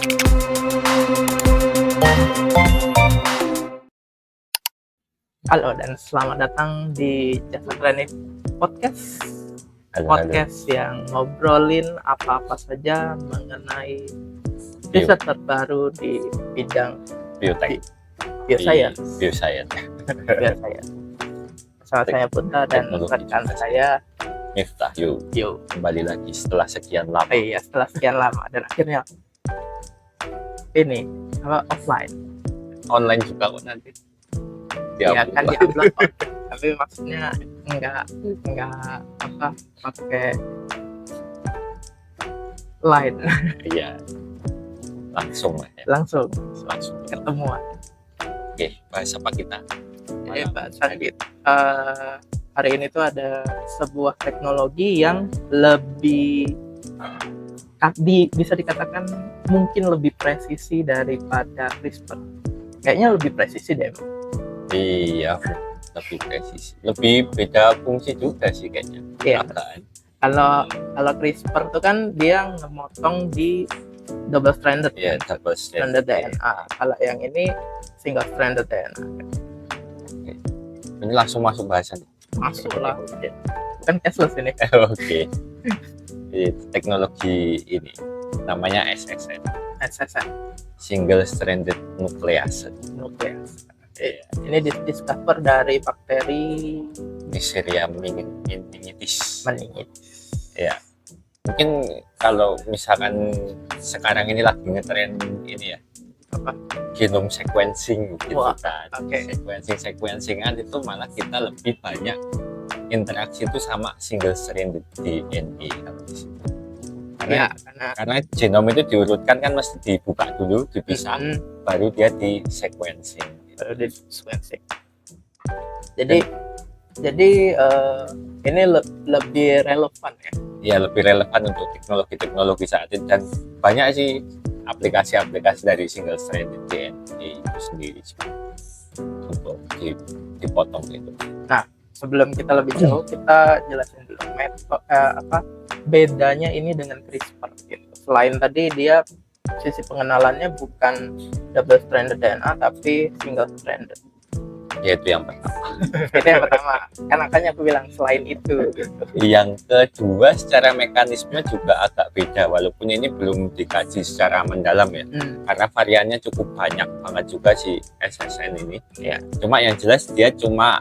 Halo dan selamat datang di Jasa Klinik Podcast. Podcast yang ngobrolin apa-apa saja mengenai riset terbaru di bidang bioscience. Sama saya Putra dan rekan saya Miftah. Yuk kembali lagi setelah sekian lama. Iya, setelah sekian lama dan akhirnya ini offline. Online juga kok nanti. Iya kan diupload, tapi maksudnya enggak pakai line. Iya, langsung ketemuan. Oke, bahas apa kita? Hari ini tuh ada sebuah teknologi yang lebih bisa dikatakan mungkin lebih presisi daripada CRISPR. Kayaknya lebih presisi deh. Iya, lebih presisi, lebih beda fungsi juga sih kayaknya. Iya. Kalau CRISPR tuh kan dia ngemotong di double stranded. Iya, double stranded DNA. Kalau yang ini single stranded DNA. Oke. Ini langsung masuk bahasan. Masuk lah. Kan cashless ini. Oke. Teknologi ini namanya SSN. Single stranded nuclease. Ini discover dari bakteri Neisseria meningitis. Ya, mungkin kalau misalkan sekarang ini lagi ngetren ini ya, genome sequencing gitu. Kan. Sequencingan itu malah kita lebih banyak interaksi itu sama single stranded DNA kalau di situ. Karena genom itu diurutkan kan mesti dibuka dulu, dipisah, baru dia di sequencing. Jadi ini lebih relevan ya? Ya, lebih relevan untuk teknologi saat ini, dan banyak sih aplikasi dari single stranded DNA itu sendiri untuk dipotong itu. Nah, sebelum kita lebih jauh, kita jelasin dulu bedanya ini dengan CRISPR gitu. Selain tadi dia sisi pengenalannya bukan double stranded DNA tapi single stranded. Yaitu yang pertama. Itu yang pertama. Kan makanya aku bilang selain itu. Gitu. Yang kedua, secara mekanisme juga agak beda, walaupun ini belum dikaji secara mendalam ya. Karena variannya cukup banyak banget juga si SSN ini. Ya. Cuma yang jelas dia cuma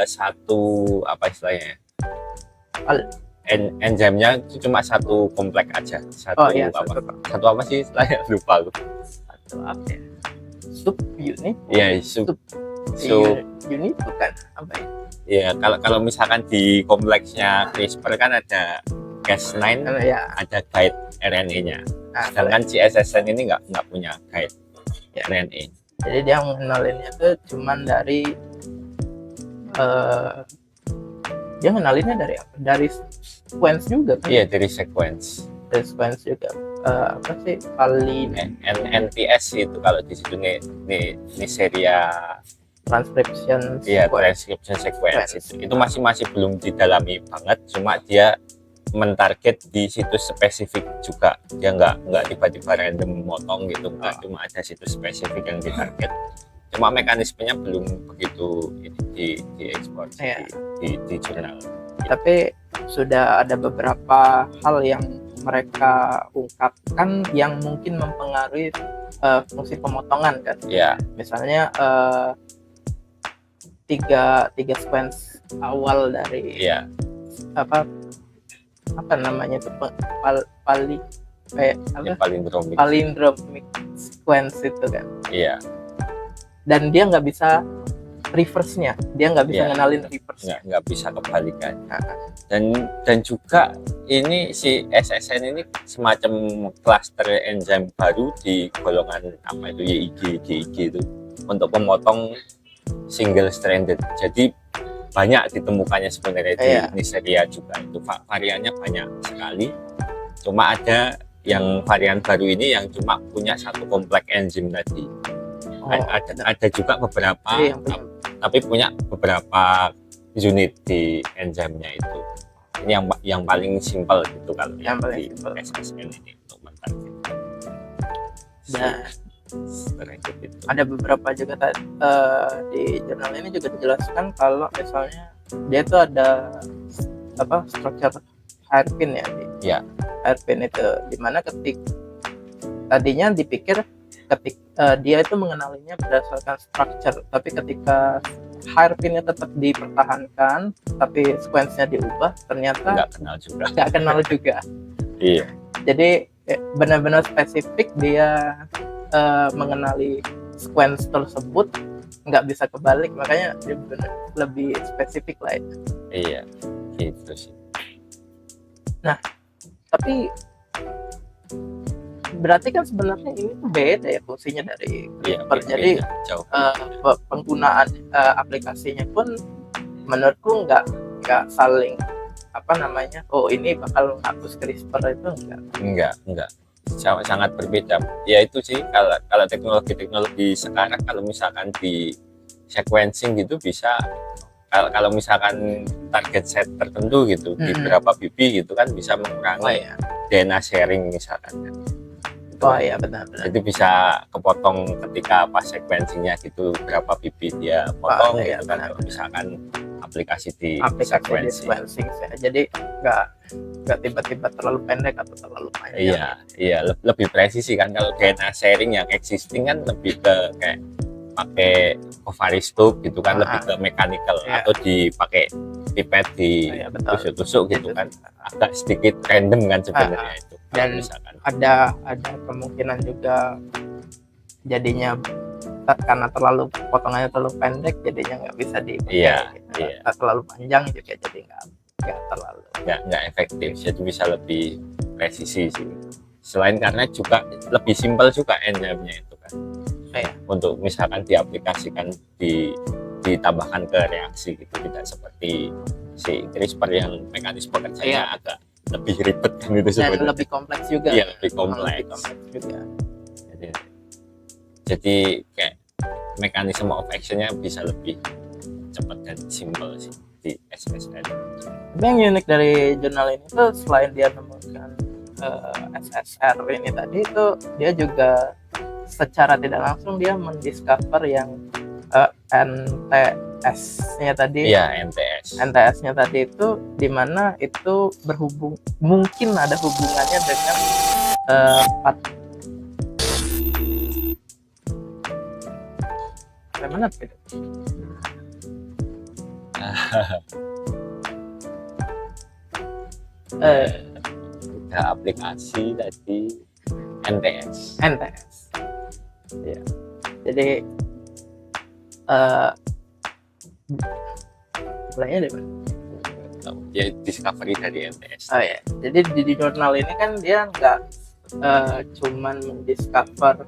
satu enzimnya itu cuma satu kompleks aja. Satu apa sih istilahnya, lupa aku. Subunit. Iya, subunit bukan apa ya? Iya, kalau misalkan di kompleksnya CRISPR kan ada Cas9, ada guide RNA-nya. Sedangkan si SSN ini nggak punya guide RNA. Jadi dia mengenalinnya tuh cuman dari dia ngenalinnya dari apa? Dari sequence juga kan? Iya, dari sequence. Dari sequence juga. NPS itu kalau di situ Neisseria transcription. Iya, transcription sequence itu masih belum didalami banget. Cuma dia mentarget di situs spesifik juga. Dia nggak tiba-tiba random motong gitu. Cuma ada situs spesifik yang ditarget. Cuma mekanismenya belum begitu diekspor di jurnal. Tapi sudah ada beberapa hal yang mereka ungkapkan yang mungkin mempengaruhi fungsi pemotongan kan. Misalnya tiga sequence awal dari apa namanya itu palindromic sequence itu kan. Dan dia nggak bisa reverse-nya, dia nggak bisa ngenalin reverse-nya, nggak bisa kebalikan. Dan juga ini si SSN ini semacam klaster enzim baru di golongan YIG itu untuk memotong single stranded. Jadi banyak ditemukannya sebenarnya di Neisseria juga, itu variannya banyak sekali. Cuma ada yang varian baru ini yang cuma punya satu kompleks enzim tadi. Ada juga beberapa tapi punya beberapa unit di enzimnya itu. Ini yang paling simpel gitu kalau yang paling di SSN ini untuk mentarget. Dan Struktur itu. ada beberapa juga di jurnal ini juga dijelaskan kalau misalnya dia itu ada structure hairpin ya. Ya. Hairpin itu dimana tadinya dipikir dia itu mengenalinya berdasarkan structure, tapi ketika hairpinnya tetap dipertahankan tapi sequence-nya diubah, ternyata nggak kenal juga. Iya. Jadi benar-benar spesifik dia mengenali sequence tersebut, nggak bisa kebalik, makanya dia benar lebih spesifik lah itu. Iya, gitu sih. Nah, tapi berarti kan sebenarnya ini tuh beda ya fungsinya dari CRISPR. Jadi penggunaan aplikasinya pun menurutku nggak saling oh ini bakal menghapus CRISPR, itu enggak. Sangat berbeda. Ya itu sih, kalau teknologi sekarang, kalau misalkan di sequencing gitu bisa, kalau misalkan target set tertentu gitu, di berapa bibi gitu kan bisa mengurangi DNA sharing misalkan kan. Iya benar. Jadi bisa kepotong ketika pas sequencingnya gitu, berapa bibi dia potong gitu kan, kalau misalkan aplikasi di sequencing. Jadi nggak tiba-tiba terlalu pendek atau terlalu panjang. Iya, lebih presisi kan. Kalau DNA sharing yang existing kan lebih ke kayak pakai ovaristop gitu kan, lebih ke mechanical atau dipakai pipet tusuk-tusuk gitu kan, agak sedikit random kan sebenarnya itu. Dan misalkan ada kemungkinan juga jadinya karena potongannya terlalu pendek, jadinya nggak bisa dipakai. Terlalu panjang juga jadi nggak efektif. Jadi bisa lebih presisi sih. Selain karena juga lebih simpel juga enzimnya itu kan. Untuk misalkan diaplikasikan ditambahkan ke reaksi gitu, tidak seperti si CRISPR yang mekanisme kerjanya agak lebih ribet kan itu sebenarnya. Dan lebih kompleks juga. Iya, lebih kompleks juga. Jadi kayak mekanisme of actionnya bisa lebih cepat dan simpel sih di SSN. Tapi yang unik dari jurnal ini tuh, selain dia menemukan SSR ini tadi, itu dia juga secara tidak langsung dia mendiscover yang NTS-nya tadi. Iya, NTS-nya tadi itu dimana itu mungkin ada hubungannya dengan mana gitu. Aplikasi tadi NTS. Ya. Jadi mulainya dari mana? Ya, discovery dari NTS. Oh ya, jadi di jurnal ini kan dia nggak cuman mendiscover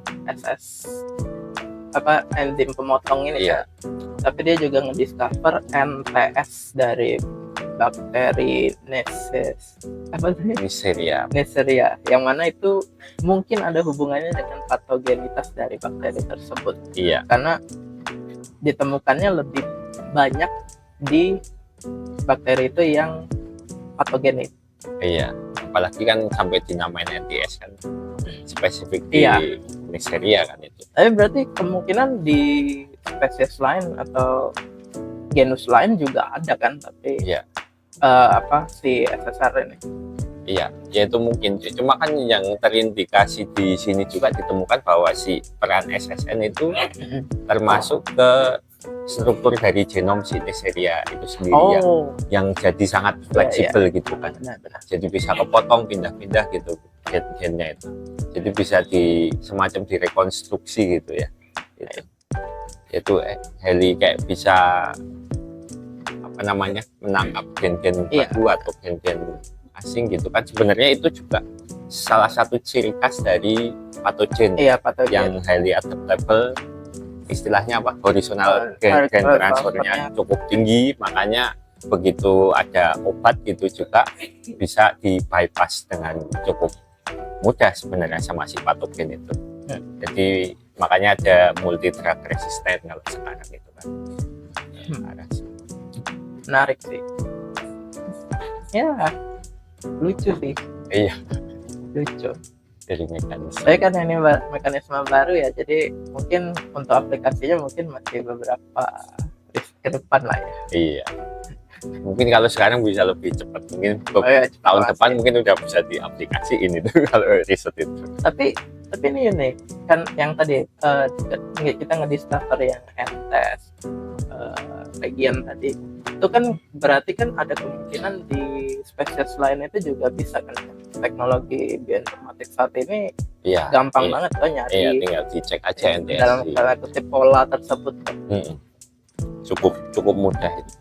enzim pemotong ini kan, tapi dia juga ngediscover NTS dari bakteri Neisseria, yang mana itu mungkin ada hubungannya dengan patogenitas dari bakteri tersebut. Iya. Karena ditemukannya lebih banyak di bakteri itu yang patogenik. Iya. Apalagi kan sampai dinamain NTS kan, spesifik di Neisseria kan itu. Tapi berarti kemungkinan di spesies lain atau genus lain juga ada kan, tapi si SSR ini. Iya, ya itu mungkin. Cuma kan yang terindikasi di sini juga ditemukan bahwa si peran SSN itu termasuk ke struktur dari genom si Neisseria itu sendiri yang jadi sangat fleksibel gitu kan. Benar. Jadi bisa kepotong pindah-pindah gitu gennya itu. Jadi bisa semacam direkonstruksi gitu ya. Itu Heli kayak bisa menangkap gen-gen baru atau gen-gen asing gitu kan. Sebenarnya itu juga salah satu ciri khas dari patogen, yang highly adaptable, istilahnya horizontal gen transfernya cukup tinggi, makanya begitu ada obat gitu juga bisa di bypass dengan cukup mudah sebenarnya sama si patogen itu. Jadi makanya ada multi drug resistant kalau sekarang itu kan. Menarik sih. Ya, lucu sih. Iya. Lucu. dari mekanisme. Saya kan ini mekanisme baru ya, jadi mungkin untuk aplikasinya mungkin masih beberapa ke depan lah ya. Iya. Mungkin kalau sekarang bisa lebih cepat, mungkin Ya, tahun cepat depan sih. mungkin udah bisa diaplikasiin itu kalau riset itu. Tapi ini unik kan yang tadi kita ngediscover yang MTS bagian tadi itu kan berarti kan ada kemungkinan di spesies lain itu juga bisa kan teknologi bioinformatik saat ini Iya. gampang iya, banget kan Iya, nyari tinggal dicek aja NTS. dalam tanda kutip pola tersebut Cukup mudah itu.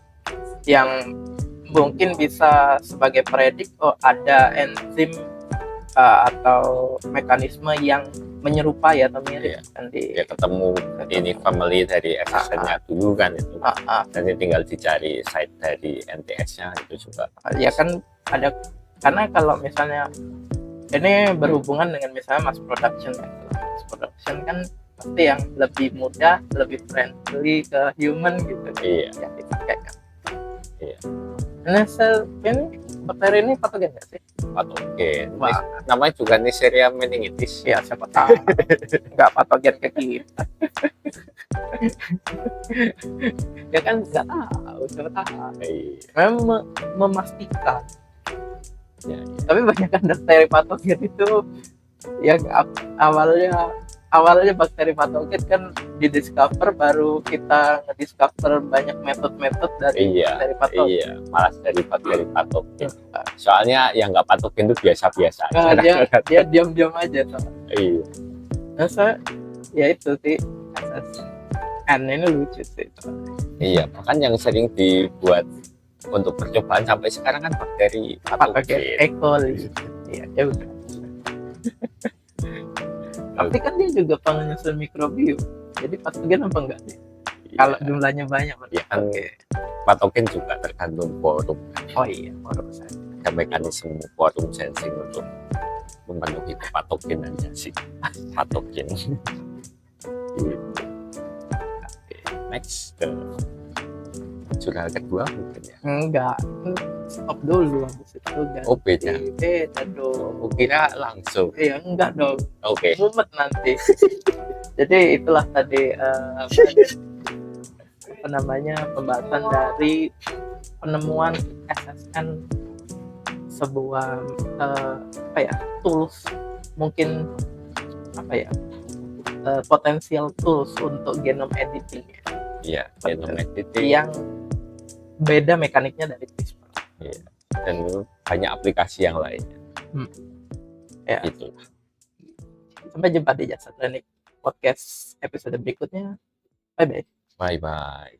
yang mungkin bisa sebagai predik ada enzim atau mekanisme yang menyerupai atau mirip kan di Ya ketemu ini family dari SSN-nya dulu kan itu. Nanti tinggal dicari site dari NTS-nya itu juga. ya kan ada, karena kalau misalnya ini berhubungan dengan misalnya mass production ya. Mass production kan pasti yang lebih mudah, lebih friendly ke human gitu Iya. yang dipakai kan. Iya. Ini bakteri ini patogen nggak sih? Patogen. Wah. Namanya juga Neisseria meningitis. Ya siapa tahu nggak patogen ke kita. Ya kan nggak tahu, siapa tahu. Memang memastikan. Ya. Tapi banyak kan bakteri patogen itu yang awalnya bakteri patogen kan didiscover, baru kita ngediscover banyak metode-metode dari bakteri patogen. Iya, malah dari bakteri patogen. Soalnya yang nggak patogen itu biasa-biasa aja. Dia diam-diam aja tuh. Iya. Nah, ya itu sih SSN ini lucu sih itu. Iya, bahkan yang sering dibuat untuk percobaan sampai sekarang kan bakteri patogen. E. coli. Iya, ya udah. Tapi kan dia juga penyusun mikrobiom. Jadi patogen apa enggak sih? Kalau jumlahnya banyak. Ya kan patogen juga tergantung forum. Oh iya, forum saya. Ada mekanisme forum sensing untuk memenuhi kepatogenannya si patogen. Next, jurnal kedua mungkin ya. Enggak, stop dulu habis itu ganti. Oh beda. Beda dong. Kira langsung. Iya enggak dong. Oke. Mumet nanti. Jadi itulah tadi apa namanya pembahasan dari penemuan SSN, sebuah tools, mungkin potensial tools untuk genome editing. Iya, genome editing yang beda mekaniknya dari CRISPR. Iya. Dan banyak aplikasi yang lainnya. Ya. Itu. Sampai jumpa di Jasa Klinik podcast episode berikutnya. Bye bye. Bye bye.